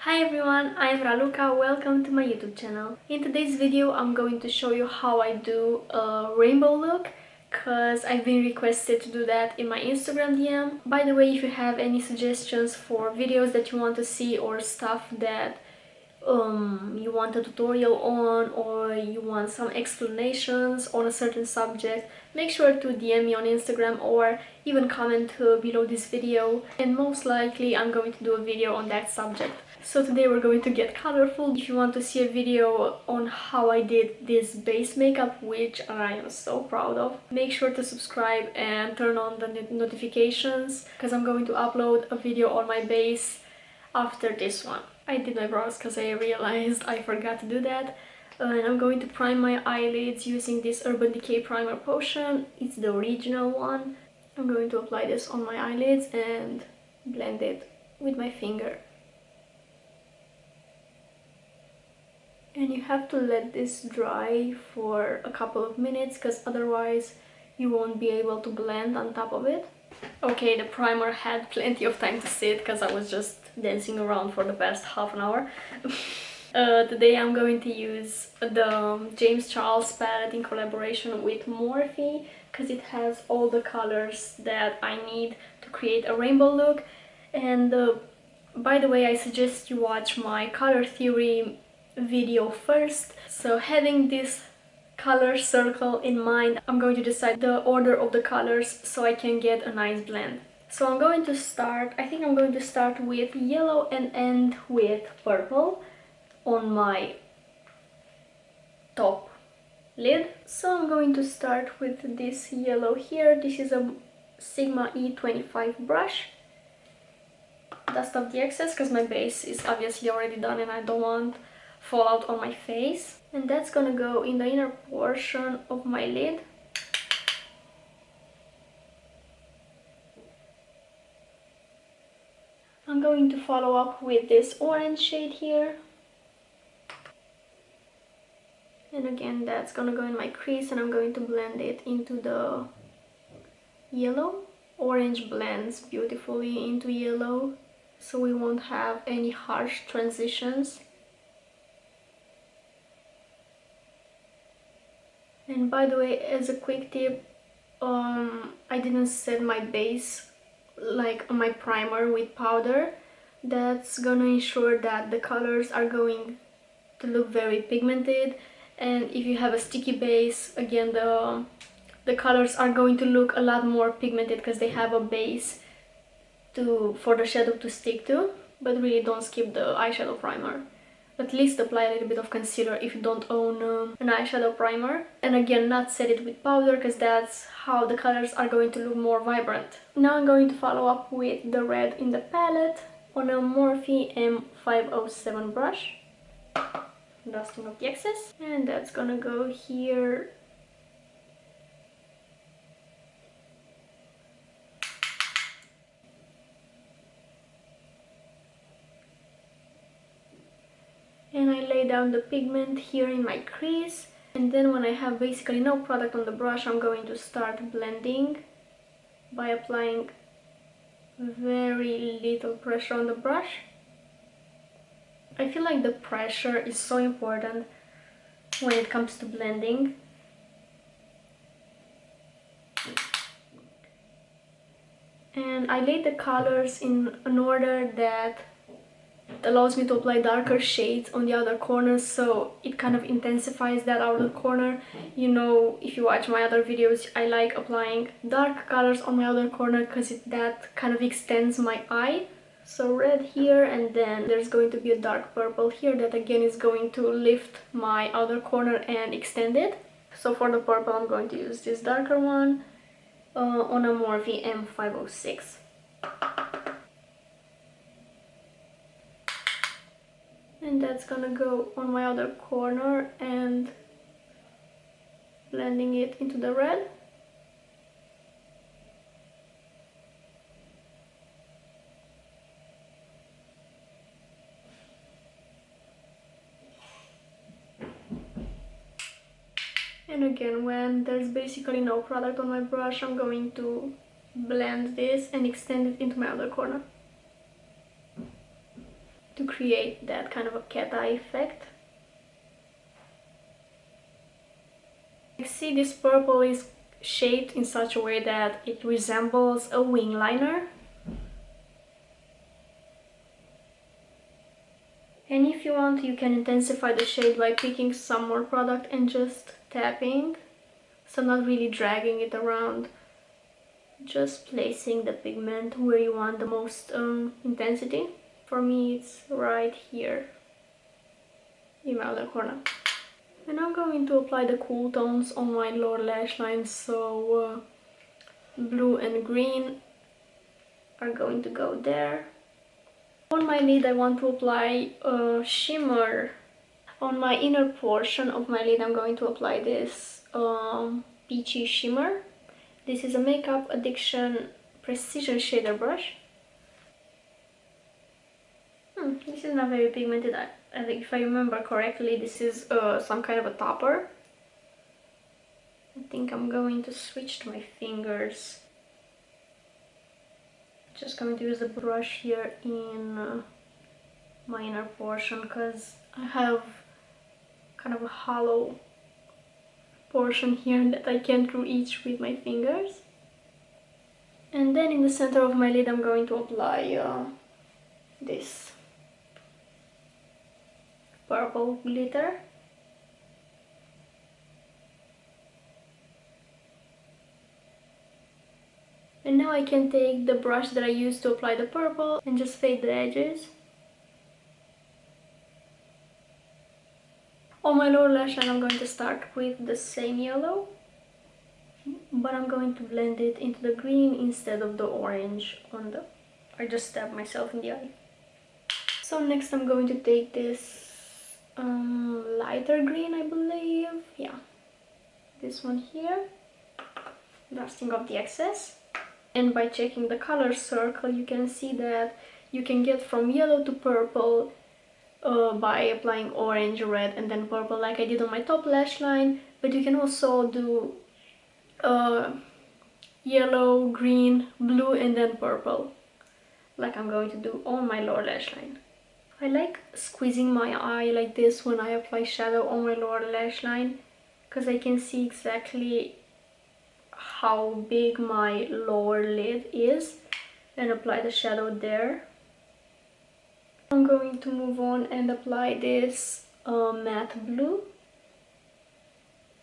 Hi everyone, I'm Raluca, welcome to my YouTube channel. In today's video I'm going to show you how I do a rainbow look because I've been requested to do that in my Instagram DM. By the way, if you have any suggestions for videos that you want to see or stuff that you want a tutorial on, or you want some explanations on a certain subject, make sure to DM me on Instagram or even comment below this video, and most likely I'm going to do a video on that subject. So today we're going to get colorful. If you want to see a video on how I did this base makeup, which I am so proud of, make sure to subscribe and turn on the notifications because I'm going to upload a video on my base after this one. I did my brows because I realized I forgot to do that. And I'm going to prime my eyelids using this Urban Decay Primer Potion. It's the original one. I'm going to apply this on my eyelids and blend it with my finger. And you have to let this dry for a couple of minutes because otherwise you won't be able to blend on top of it. Okay, the primer had plenty of time to sit because I was just dancing around for the past half an hour. Today I'm going to use the James Charles palette in collaboration with Morphe because it has all the colors that I need to create a rainbow look. And by the way, I suggest you watch my color theory video first. So having this color circle in mind, I'm going to decide the order of the colors so I can get a nice blend. So I'm going to start, I think I'm going to start with yellow and end with purple on my top lid. So I'm going to start with this yellow here. This is a Sigma E25 brush. Dust off the excess because my base is obviously already done and I don't want fallout on my face. And that's gonna go in the inner portion of my lid. I'm going to follow up with this orange shade here. And again, that's gonna go in my crease and I'm going to blend it into the yellow. Orange blends beautifully into yellow, so we won't have any harsh transitions. And by the way, as a quick tip, I didn't set my base, like my primer, with powder. That's gonna ensure that the colors are going to look very pigmented, and if you have a sticky base, again the colors are going to look a lot more pigmented because they have a base for the shadow to stick to. But really don't skip the eyeshadow primer. At least apply a little bit of concealer if you don't own an eyeshadow primer. And again, not set it with powder because that's how the colors are going to look more vibrant. Now I'm going to follow up with the red in the palette on a Morphe M507 brush. Dusting off the excess. And that's gonna go here. And I lay down the pigment here in my crease, and then when I have basically no product on the brush, I'm going to start blending by applying very little pressure on the brush. I feel like the pressure is so important when it comes to blending. And I laid the colors in an order that allows me to apply darker shades on the outer corners, so it kind of intensifies that outer corner. You know, if you watch my other videos, I like applying dark colors on my outer corner because that kind of extends my eye. So red here, and then there's going to be a dark purple here that again is going to lift my outer corner and extend it. So for the purple I'm going to use this darker one on a Morphe M506. And that's gonna go on my other corner and blending it into the red. And again, when there's basically no product on my brush, I'm going to blend this and extend it into my other corner to create create that kind of a cat eye effect. See, this purple is shaped in such a way that it resembles a wing liner. And if you want, you can intensify the shade by picking some more product and just tapping. So not really dragging it around. Just placing the pigment where you want the most intensity. For me, it's right here in my outer corner. And I'm going to apply the cool tones on my lower lash line, so blue and green are going to go there. On my lid I want to apply shimmer. On my inner portion of my lid I'm going to apply this peachy shimmer. This is a Makeup Addiction Precision Shader Brush. This is not very pigmented. I think if I remember correctly, this is some kind of a topper. I think I'm going to switch to my fingers. Just going to use the brush here in my inner portion because I have kind of a hollow portion here that I can't reach with my fingers. And then in the center of my lid I'm going to apply this purple glitter. And now I can take the brush that I used to apply the purple and just fade the edges. On my lower lash line I'm going to start with the same yellow, but I'm going to blend it into the green instead of the orange on the... I just stabbed myself in the eye. So next I'm going to take this lighter green, I believe. Yeah, this one here. Dusting off the excess. And by checking the color circle, you can see that you can get from yellow to purple by applying orange, red, and then purple like I did on my top lash line. But you can also do yellow, green, blue, and then purple, like I'm going to do on my lower lash line. I like squeezing my eye like this when I apply shadow on my lower lash line, because I can see exactly how big my lower lid is and apply the shadow there. I'm going to move on and apply this matte blue.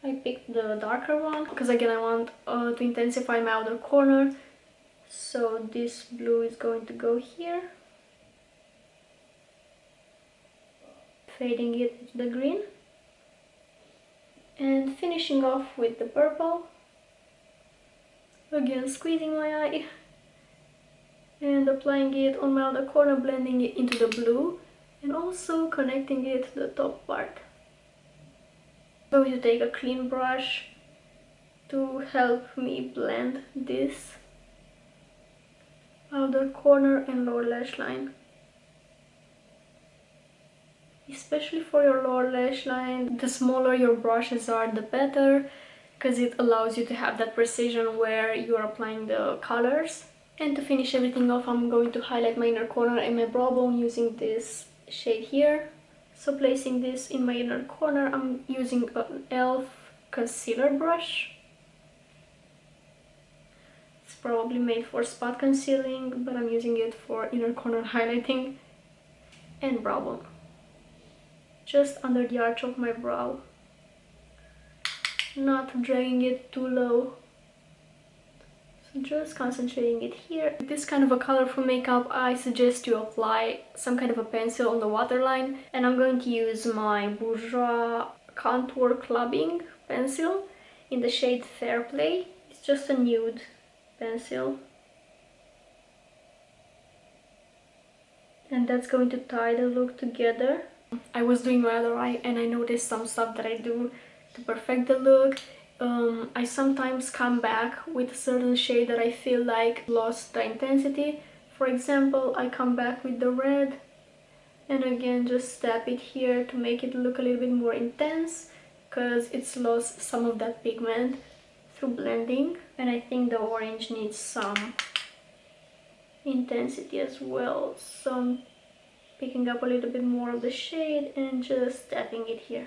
I picked the darker one because again I want to intensify my outer corner, so this blue is going to go here, fading it into the green, and finishing off with the purple. Again squeezing my eye and applying it on my outer corner, blending it into the blue and also connecting it to the top part. I'm going to take a clean brush to help me blend this outer corner and lower lash line. Especially for your lower lash line, the smaller your brushes are, the better, because it allows you to have that precision where you are applying the colors. And to finish everything off, I'm going to highlight my inner corner and my brow bone using this shade here. So placing this in my inner corner, I'm using an e.l.f. concealer brush. It's probably made for spot concealing, but I'm using it for inner corner highlighting and brow bone. Just under the arch of my brow. Not dragging it too low. So just concentrating it here. With this kind of a colorful makeup, I suggest you apply some kind of a pencil on the waterline. And I'm going to use my Bourjois Contour Clubbing pencil in the shade Fair Play. It's just a nude pencil. And that's going to tie the look together. I was doing my other eye and I noticed some stuff that I do to perfect the look. I sometimes come back with a certain shade that I feel like lost the intensity. For example, I come back with the red and again just tap it here to make it look a little bit more intense, because it's lost some of that pigment through blending. And I think the orange needs some intensity as well. So I'm picking up a little bit more of the shade and just tapping it here.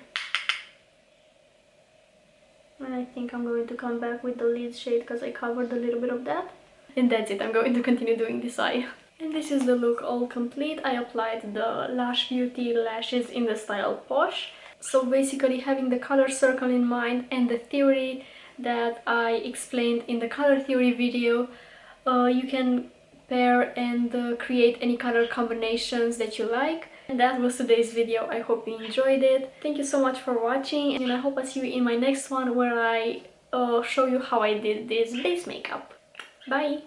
And I think I'm going to come back with the lid shade because I covered a little bit of that. And that's it, I'm going to continue doing this eye. And this is the look all complete. I applied the Lush Beauty lashes in the style Posh. So basically having the color circle in mind and the theory that I explained in the color theory video, you can pair and create any color combinations that you like. And that was today's video. I hope you enjoyed it. Thank you so much for watching, and I hope I see you in my next one where I show you how I did this base makeup. Bye!